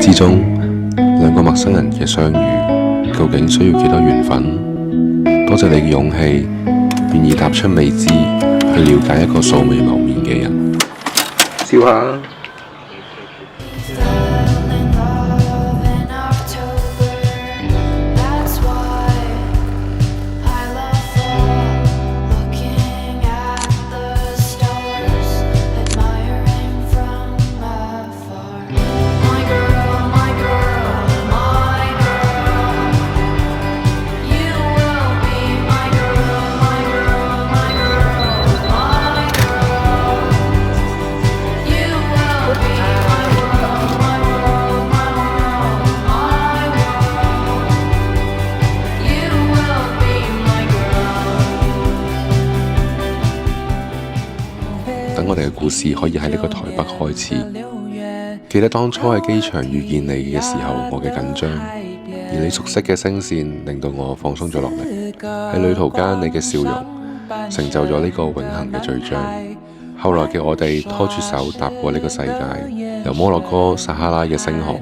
之中，兩個陌生人嘅相遇，究竟需要幾多緣分？多謝你嘅勇氣，願意踏出未知，去了解一個素未謀面嘅人。笑下。等我哋嘅故事可以喺呢個台北開始。記得當初喺機場遇見你嘅時候，我嘅緊張，而你熟悉嘅聲線令到我放鬆咗落嚟。喺旅途間，你嘅笑容成就咗呢個永恆嘅序章。後來嘅我哋拖住手踏過呢個世界，由摩洛哥撒哈拉嘅星河，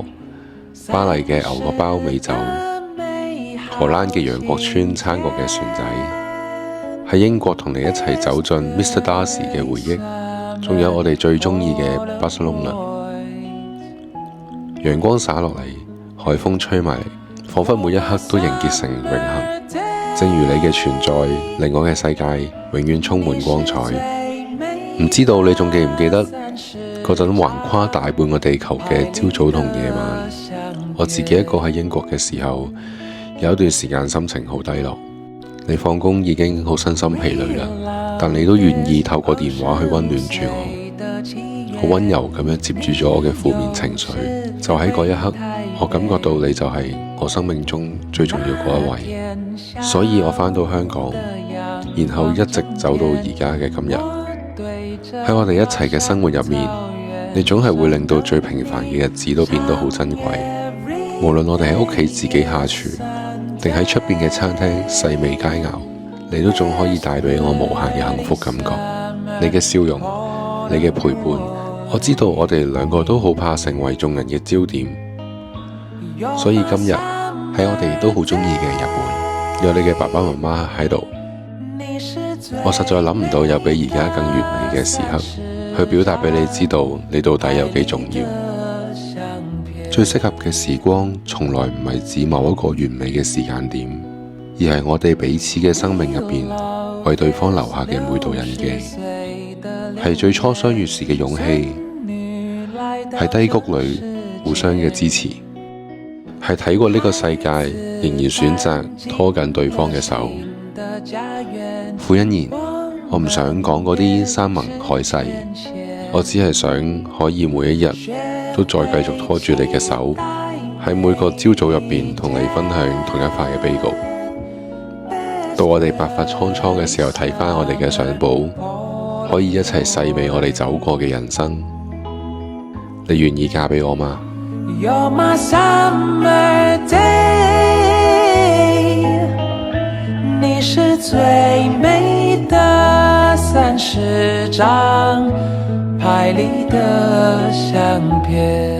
巴黎嘅牛角包美酒，荷蘭嘅洋國村撐過嘅船仔，喺英國同你一齊走進 Mr. Darcy 嘅回憶，仲有我哋最鍾意嘅巴塞隆納。陽光灑落嚟，海風吹埋嚟，彷彿每一刻都凝結成永恆。正如你嘅存在，令我嘅世界永遠充滿光彩。唔知道你仲記唔記得嗰陣橫跨大半個地球嘅朝早同夜晚？我自己一個喺英國嘅時候，有一段時間心情好低落。你放工已經好身心疲累啦，但你都願意透過電話去溫暖住我，好溫柔咁樣接住咗我嘅負面情緒。就喺嗰一刻，我感覺到你就係我生命中最重要嗰一位。所以我返到香港，然後一直走到而家嘅今日。喺我哋一齊嘅生活入面，你總係會令到最平凡嘅日子都變得好珍貴。無論我哋喺屋企自己下廚，定喺出邊嘅餐廳細味佳肴，你都總可以帶俾我無限嘅幸福感覺。你嘅笑容，你嘅陪伴，我知道我哋兩個都好怕成為眾人嘅焦點。所以今日喺我哋都好鍾意嘅日本，有你嘅爸爸媽媽喺度，我實在諗唔到有比而家更完美嘅時刻，去表達俾你知道你到底有幾重要。最適合嘅時光，從來唔係指某一個完美嘅時間點，而係我哋彼此嘅生命入邊，為對方留下嘅每道印記，係最初相遇時嘅勇氣，係低谷裏互相嘅支持，係睇過呢個世界，仍然選擇拖緊對方嘅手。傅欣然，我唔想講嗰啲山盟海誓，我只係想可以每一日都再繼續拖住你嘅手，喺每個朝早入邊同你分享同一塊嘅杯稿。到我哋白髮蒼蒼嘅時候，睇返我哋嘅相簿，可以一齊細味我哋走過嘅人生。你願意嫁俾我嗎？You're my summer day， 你是最美的30張拍立的相片。